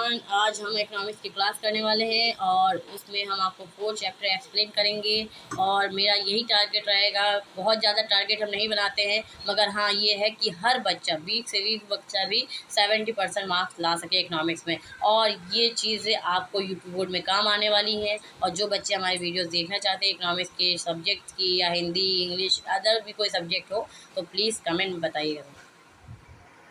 Everyone, आज हम economics की क्लास करने वाले हैं और उसमें हम आपको 4 चैप्टर एक्सप्लेन करेंगे। और मेरा यही टारगेट रहेगा। बहुत ज़्यादा टारगेट हम नहीं बनाते हैं, मगर हाँ ये है कि हर बच्चा वीक से वीक बच्चा भी 70% मार्क्स ला सके इकोनॉमिक्स में। और ये चीज़ें आपको यूपी बोर्ड में काम आने वाली हैं। और जो बच्चे हमारे वीडियोस देखना चाहते हैं इकोनॉमिक्स के सब्जेक्ट की या हिंदी, इंग्लिश, अदर भी कोई सब्जेक्ट हो, तो प्लीज़ कमेंट में बताइएगा।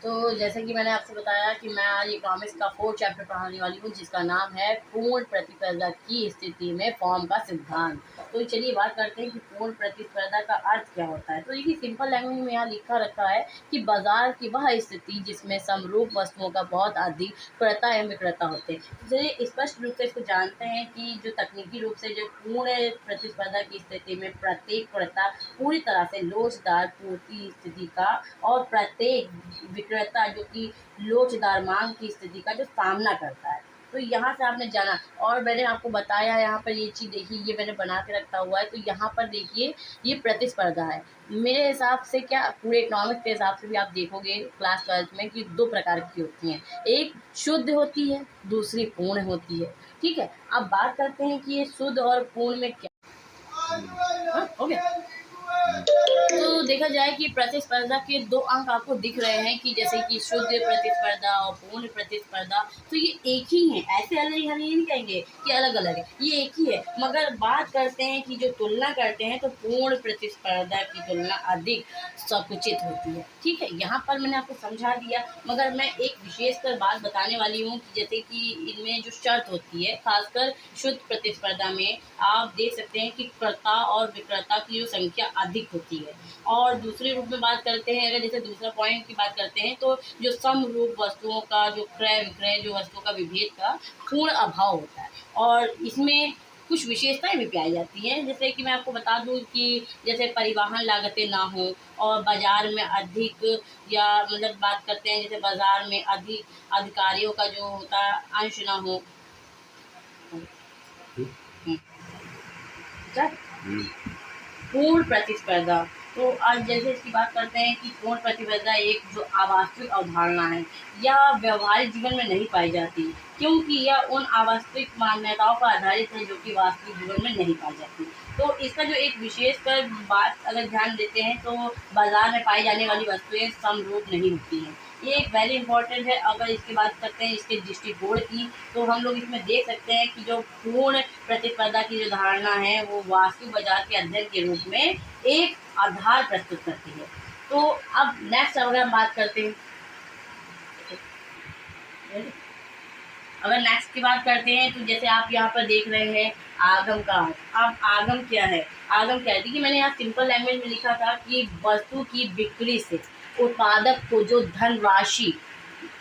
तो जैसे कि मैंने आपसे बताया कि मैं आज इकोनॉमिक्स का 4 चैप्टर पढ़ाने वाली हूँ, जिसका नाम है पूर्ण प्रतिस्पर्धा की स्थिति में फॉर्म का सिद्धांत। तो चलिए बात करते हैं कि पूर्ण प्रतिस्पर्धा का अर्थ क्या होता है। तो देखिए, सिंपल लैंग्वेज में यहाँ लिखा रखा है कि बाजार की वह स्थिति जिसमें समरूप वस्तुओं का बहुत अधिक क्रेता एवं विक्रेता होते हैं। तो चलिए स्पष्ट रूप से इसको जानते हैं कि जो तकनीकी रूप से जो पूर्ण प्रतिस्पर्धा की स्थिति में प्रत्येक क्रेता पूरी तरह से लोचदार पूर्ति स्थिति का और प्रत्येक विक्रेता जो कि लोचदार मांग की स्थिति का जो सामना करता है। तो यहाँ से आपने जाना, और मैंने आपको बताया यहाँ पर ये चीज़ देखिए, ये मैंने बना के रखा हुआ है। तो यहाँ पर देखिए, ये प्रतिस्पर्धा है। मेरे हिसाब से, क्या पूरे इकोनॉमिक्स के हिसाब से भी आप देखोगे क्लास 12 में, कि 2 प्रकार की होती हैं। एक शुद्ध होती है, दूसरी पूर्ण होती है। ठीक है, अब बात करते हैं कि ये शुद्ध और पूर्ण में क्या हो गया। तो देखा जाए कि प्रतिस्पर्धा के 2 अंक आपको दिख रहे हैं, कि जैसे कि शुद्ध प्रतिस्पर्धा और पूर्ण प्रतिस्पर्धा। तो ये एक ही है, ऐसे अलग हम ये नहीं कहेंगे कि अलग अलग है, ये एक ही है। मगर बात करते हैं कि जो तुलना करते हैं, तो पूर्ण प्रतिस्पर्धा की तुलना अधिक संकुचित होती है। ठीक है, यहाँ पर मैंने आपको समझा दिया, मगर मैं एक विशेषकर बात बताने वाली हूँ कि जैसे कि इनमें जो शर्त होती है, खासकर शुद्ध प्रतिस्पर्धा में आप देख सकते हैं कि क्रेता और विक्रेता की जो संख्या अधिक होती है। और दूसरे रूप में बात करते हैं, अगर जैसे दूसरा पॉइंट की बात करते हैं, तो जो समरूप वस्तुओं का जो क्रय विक्रय, जो वस्तुओं का विभेद का पूर्ण अभाव होता है। और इसमें कुछ विशेषताएं भी पाई जाती हैं, जैसे कि मैं आपको बता दूं कि जैसे परिवहन लागतें ना हो, और बाजार में अधिक, या मतलब बात करते हैं जैसे बाजार में अधिक अधिकारियों का जो होता है अंश ना हो। पूर्ण प्रतिस्पर्धा। तो आज जैसे इसकी बात करते हैं कि पूर्ण प्रतिस्पर्धा एक जो अवास्तविक अवधारणा है, यह व्यवहारिक जीवन में नहीं पाई जाती, क्योंकि यह उन अवास्तविक मान्यताओं पर आधारित है जो कि वास्तविक जीवन में नहीं पाई जाती। तो इसका जो एक विशेषकर बात अगर ध्यान देते हैं, तो बाजार में पाई जाने वाली वस्तुएं समरूप नहीं होती हैं। ये एक वेरी इंपॉर्टेंट है। अगर इसकी बात करते हैं इसके दृष्टिकोण की, तो हम लोग इसमें देख सकते हैं कि जो पूर्ण प्रतिस्पर्धा की जो धारणा है, वो वास्तविक बाजार के अध्ययन के रूप में एक आधार प्रस्तुत करती है। तो अब नेक्स्ट अगर हम बात करते हैं, अगर नेक्स्ट की बात करते हैं, तो जैसे आप यहाँ पर देख रहे हैं आगम का। अब आगम क्या है? आगम क्या है, देखिए मैंने यहाँ सिंपल लैंग्वेज में लिखा था कि वस्तु की बिक्री से उत्पादक को जो धनराशि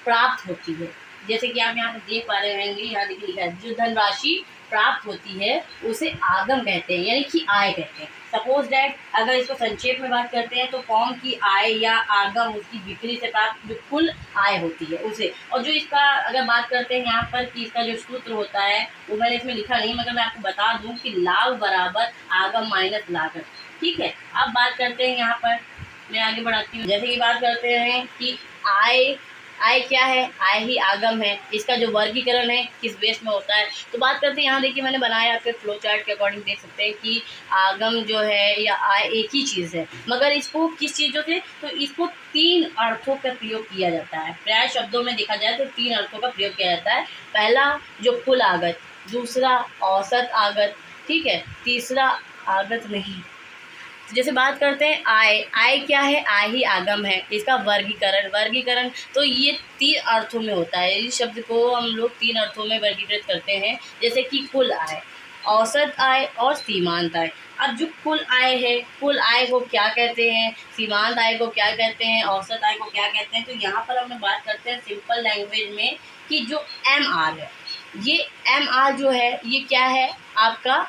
प्राप्त होती है, जैसे कि आप यहाँ पर देख पा रहे होंगे, यहाँ देखिए लिखा है जो धनराशि प्राप्त होती है उसे आगम कहते हैं, यानी कि आय कहते हैं। सपोज दैट अगर इसको संक्षेप में बात करते हैं, तो फॉर्म की आय या आगम उसकी बिक्री से प्राप्त जो कुल आय होती है उसे। और जो इसका अगर बात करते हैं यहाँ पर कि इसका जो सूत्र होता है, वो मैंने इसमें लिखा नहीं, मगर मैं आपको बता दूं कि लाभ बराबर आगम माइनस लागत। ठीक है, अब बात करते हैं यहाँ पर, मैं आगे बढ़ाती हूँ। जैसे कि बात करते हैं कि आय क्या है? आय ही आगम है। इसका जो वर्गीकरण है किस बेस में होता है, तो बात करते हैं, यहाँ देखिए मैंने बनाया आपके फ्लो चार्ट के अकॉर्डिंग, देख सकते हैं कि आगम जो है या आय एक ही चीज़ है, मगर इसको किस चीज़ों से, तो इसको 3 अर्थों का प्रयोग किया जाता है। प्राय शब्दों में देखा जाए तो 3 अर्थों का प्रयोग किया जाता है। पहला जो कुल आगत, दूसरा औसत आगत, ठीक है, तीसरा आगत नहीं। जैसे बात करते हैं आय क्या है? आय ही आगम है। इसका वर्गीकरण तो ये 3 अर्थों में होता है। इस शब्द को हम लोग 3 अर्थों में वर्गीकृत करते हैं, जैसे कि कुल आय, औसत आय और सीमांत आय। अब जो कुल आय है, कुल आय को क्या कहते हैं, सीमांत आय को क्या कहते हैं, औसत आय को क्या कहते हैं, तो यहाँ पर हम बात करते हैं सिंपल लैंग्वेज में कि जो MR है, ये MR जो है ये क्या है? आपका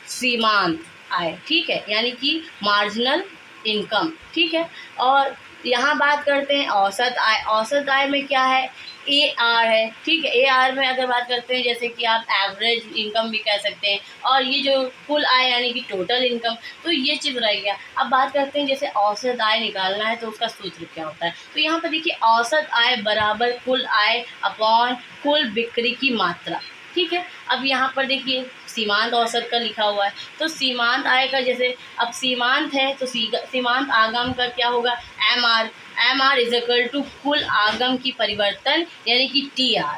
सीमांत आय, ठीक है, यानी कि मार्जिनल इनकम। ठीक है, और यहाँ बात करते हैं औसत आय। औसत आय में क्या है? AR है, ठीक है। AR में अगर बात करते हैं जैसे कि आप एवरेज इनकम भी कह सकते हैं, और ये जो कुल आय यानी कि टोटल इनकम, तो ये चीज़ रह गया। अब बात करते हैं जैसे औसत आय निकालना है तो उसका सूत्र क्या होता है। तो यहाँ पर देखिए औसत आय बराबर कुल आय अपॉन कुल बिक्री की मात्रा, ठीक है। अब यहाँ पर देखिए सीमांत औसत का लिखा हुआ है, तो सीमांत आय का जैसे अब सीमांत है तो सीमांत आगम का क्या होगा, M R is equal to कुल आगम की परिवर्तन यानी कि TR,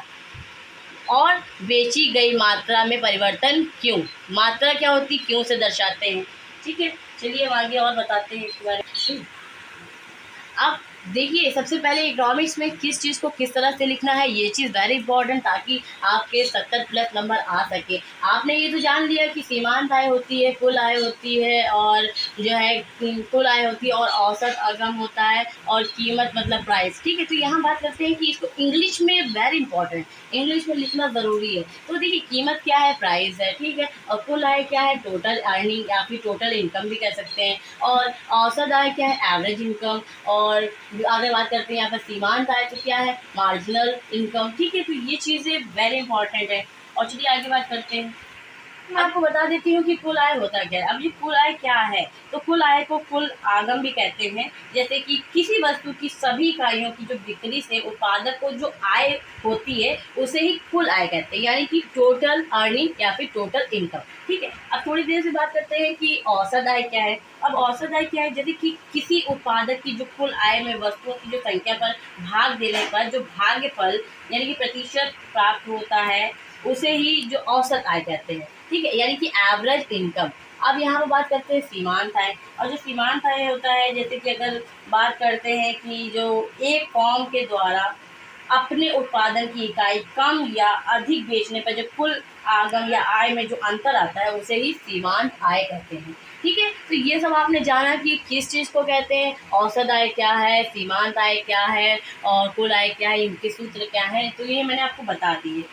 और बेची गई मात्रा में परिवर्तन क्यों। मात्रा क्या होती क्यों से दर्शाते हैं, ठीक है। चलिए हम आगे और बताते हैं इसके बारे में। अब देखिए सबसे पहले इकोनॉमिक्स में किस चीज़ को किस तरह से लिखना है, ये चीज़ वेरी इंपॉर्टेंट, ताकि आपके 70+ नंबर आ सके। आपने ये तो जान लिया कि सीमांत आय होती है, कुल आय होती है, और जो है कुल आय होती है, और औसत आगम होता है, और कीमत मतलब प्राइस, ठीक है। तो यहाँ बात करते हैं कि इसको इंग्लिश में वेरी इंपॉर्टेंट, इंग्लिश में लिखना ज़रूरी है। तो देखिए कीमत क्या है, प्राइस है, ठीक है। और कुल आय क्या है, टोटल अर्निंग या फिर टोटल इनकम भी कह सकते हैं। और औसत आय क्या है, एवरेज इनकम। और आगे बात करते हैं यहाँ पर सीमांत आय तो क्या है, मार्जिनल इनकम, ठीक है। तो ये चीज़ें वेरी इंपॉर्टेंट है। और चलिए आगे बात करते हैं। मैं आपको बता देती हूँ कि कुल आय होता क्या है। अब ये कुल आय क्या है, तो कुल आय को कुल आगम भी कहते हैं। जैसे कि किसी वस्तु की सभी इकाइयों की जो बिक्री से उत्पादक को जो आय होती है उसे ही कुल आय कहते हैं, यानी कि टोटल अर्निंग या फिर टोटल इनकम, ठीक है। अब थोड़ी देर से बात करते हैं कि औसत आय क्या है। अब औसत आय क्या है, जैसे कि किसी उत्पादक की जो कुल आय में वस्तुओं की जो संख्या पर भाग देने पर जो भाग्यफल यानी कि प्रतिशत प्राप्त होता है उसे ही जो औसत आय कहते हैं, ठीक है, यानी कि एवरेज इनकम। अब यहाँ पर बात करते हैं सीमांत आय। और जो सीमांत आय होता है, जैसे कि अगर बात करते हैं कि जो एक फर्म के द्वारा अपने उत्पादन की इकाई कम या अधिक बेचने पर जो कुल आगम या आय में जो अंतर आता है उसे ही सीमांत आय कहते हैं, ठीक है। तो ये सब आपने जाना कि किस चीज़ को कहते हैं, औसत आय क्या है, सीमांत आय क्या है, और कुल आय क्या है, इनके सूत्र क्या है, तो ये मैंने आपको बता दिए।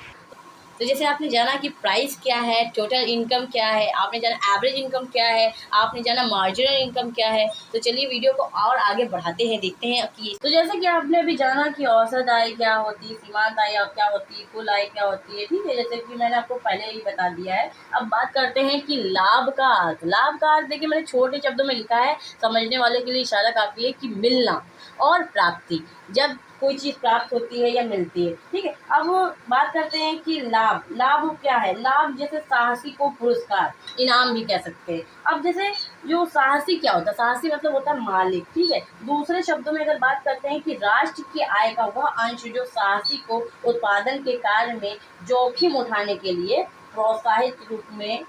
तो जैसे आपने जाना कि प्राइस क्या है, टोटल इनकम क्या है, आपने जाना एवरेज इनकम क्या है, आपने जाना मार्जिनल इनकम क्या है। तो चलिए वीडियो को और आगे बढ़ाते हैं, देखते हैं कि तो जैसे कि आपने अभी जाना कि औसत आय क्या होती है, सीमांत आय क्या होती है, कुल आय क्या होती है, ठीक है, जैसे कि मैंने आपको पहले ही बता दिया है। अब बात करते हैं कि लाभ का अर्थ। लाभ का अर्थ देखिए मैंने छोटे शब्दों में लिखा है, समझने वाले के लिए इशारा काफ़ी है कि मिलना और प्राप्ति, जब कोई चीज़ प्राप्त होती है या मिलती है, ठीक है। अब बात करते हैं कि लाभ। लाभ क्या है, लाभ जैसे साहसी को पुरस्कार, इनाम भी कह सकते हैं। अब जैसे जो साहसी क्या होता है, साहसी मतलब होता है मालिक, ठीक है। दूसरे शब्दों में अगर बात करते हैं कि राष्ट्र की आय का वह अंश जो साहसी को उत्पादन के कार्य में जोखिम उठाने के लिए प्रोत्साहित रूप में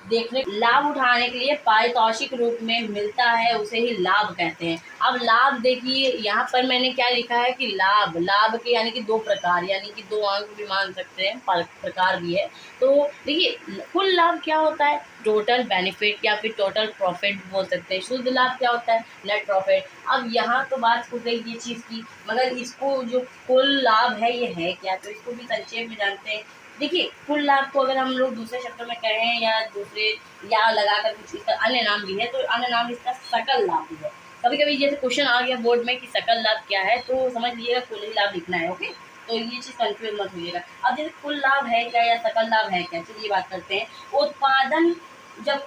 देखने लाभ उठाने के लिए पारितोषिक रूप में मिलता है उसे ही लाभ कहते हैं। अब लाभ देखिए यहाँ पर मैंने क्या लिखा है कि लाभ, लाभ के यानी कि दो प्रकार, यानी कि दो अंक भी मान सकते हैं, प्रकार भी है। तो देखिए कुल लाभ क्या होता है, टोटल बेनिफिट या फिर टोटल प्रॉफिट बोल सकते हैं। शुद्ध लाभ क्या होता है, नेट प्रॉफिट। अब यहाँ तो बात हो गई ये चीज़ की, मगर इसको जो कुल लाभ है ये है क्या, तो इसको भी संक्षेप में जानते हैं। देखिए कुल लाभ को अगर हम लोग दूसरे शब्दों में कहें या दूसरे या लगाकर कुछ इसका अन्य नाम भी है, तो अन्य नाम इसका सकल लाभ भी है। कभी कभी जैसे क्वेश्चन आ गया बोर्ड में कि सकल लाभ क्या है, तो समझ लीजिएगा कुल ही लाभ लिखना है, ओके। तो ये चीज़ कंफ्यूज मत होइएगा। अब जैसे कुल लाभ है क्या या सकल लाभ है क्या, चलिए बात करते हैं। उत्पादन जब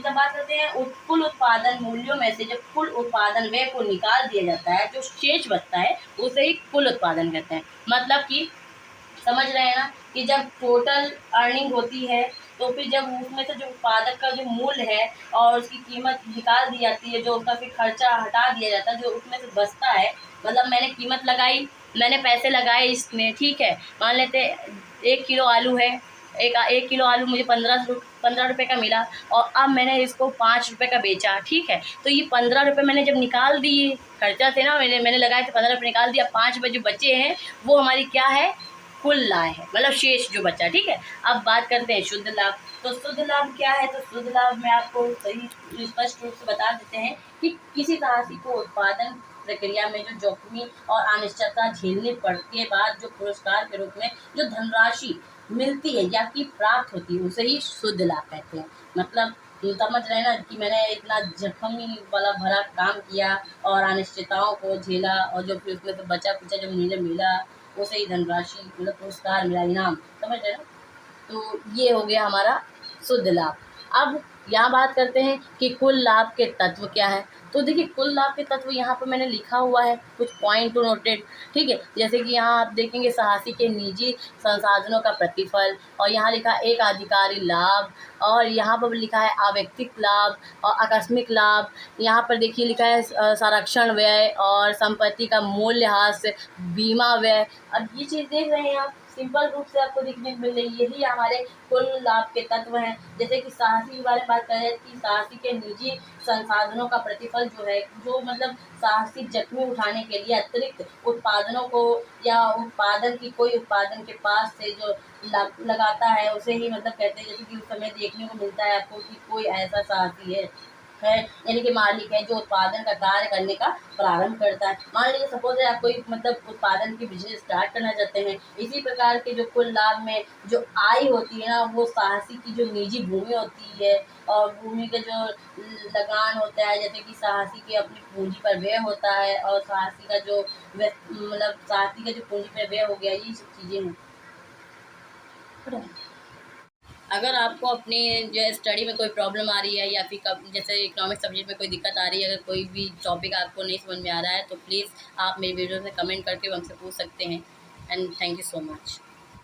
बात करते हैं कुल उत्पादन मूल्यों में से जब कुल उत्पादन व्यय को निकाल दिया जाता है, जो शेष बचता है उसे ही कुल उत्पादन कहते हैं। मतलब कि समझ रहे हैं ना कि जब टोटल अर्निंग होती है तो फिर जब उसमें से जो उत्पादक का जो मूल्य है और उसकी कीमत निकाल दी जाती है, जो उसका फिर खर्चा हटा दिया जाता है, जो उसमें से बचता है, मतलब मैंने कीमत लगाई, मैंने पैसे लगाए इसमें, ठीक है। मान लेते 1 किलो आलू है, एक किलो आलू मुझे 15 रुपये का मिला, और अब मैंने इसको 5 रुपये का बेचा, ठीक है। तो ये 15 रुपये मैंने जब निकाल दिए, खर्चा थे ना, मैंने लगाए थे 15 रुपये, निकाल दिया, 5 रुपये जो बचे हैं वो हमारी क्या है, कुल लाभ है, मतलब शेष जो बचा, ठीक है। अब बात करते हैं शुद्ध लाभ। तो शुद्ध लाभ क्या है, तो शुद्ध लाभ में आपको सही स्पष्ट रूप से बता देते हैं कि किसी साहसी को उत्पादन प्रक्रिया में जो जोखिम और अनिश्चितता झेलने पड़ने के बाद जो पुरस्कार के रूप में जो धनराशि मिलती है या कि प्राप्त होती है उसे ही शुद्ध लाभ कहते हैं। मतलब ये समझ रहे हैं ना कि मैंने इतना जोखिम वाला भरा काम किया और अनिश्चितताओं को झेला, और जो फिर उसमें से बचा कुचा जो मुझे मिला, उसे ही धनराशि मतलब पुरस्कार मिला, इनाम, समझ रहे ना। तो ये हो गया हमारा शुद्ध लाभ। अब यहाँ बात करते हैं कि कुल लाभ के तत्व क्या है। तो देखिए कुल लाभ के तत्व यहाँ पर मैंने लिखा हुआ है, कुछ पॉइंट टू नोटेड, ठीक है। जैसे कि यहाँ आप देखेंगे साहसी के निजी संसाधनों का प्रतिफल, और यहाँ लिखा है एक अधिकारी लाभ, और यहाँ पर लिखा है अव्यक्तिक लाभ और आकस्मिक लाभ। यहाँ पर देखिए लिखा है संरक्षण व्यय और संपत्ति का मूल्यह्रास, बीमा व्यय। अब ये चीज़ देख रहे हैं आप, सिंपल रूप से आपको देखने को मिल रही है, यही हमारे कुल लाभ के तत्व हैं। जैसे कि साहसी के बारे में बात करें कि साहसी के निजी संसाधनों का प्रतिफल जो है, जो मतलब साहसी जख्मी उठाने के लिए अतिरिक्त उत्पादनों को या उत्पादन की कोई उत्पादन के पास से जो लगाता है उसे ही मतलब कहते हैं। जैसे कि उस समय देखने को मिलता है आपको कि कोई ऐसा साहसी है यानी कि मालिक है जो उत्पादन का कार्य करने का प्रारंभ करता है। मान लीजिए सपोज है आप कोई मतलब उत्पादन की बिजनेस स्टार्ट करना चाहते हैं, इसी प्रकार के जो कुल लाभ में जो आय होती है ना, वो साहसी की जो निजी भूमि होती है और भूमि का जो लगान होता है, जैसे कि साहसी की अपनी पूंजी पर व्यय होता है, और साहसी का जो मतलब साहसी का जो पूंजी पर व्यय हो गया, ये सब चीज़ें हैं। अगर आपको अपने जो है स्टडी में कोई प्रॉब्लम आ रही है, या फिर कब जैसे इकोनॉमिक्स सब्जेक्ट में कोई दिक्कत आ रही है, अगर कोई भी टॉपिक आपको नहीं समझ में आ रहा है, तो प्लीज़ आप मेरी वीडियो में कमेंट करके हमसे पूछ सकते हैं। And thank you so much.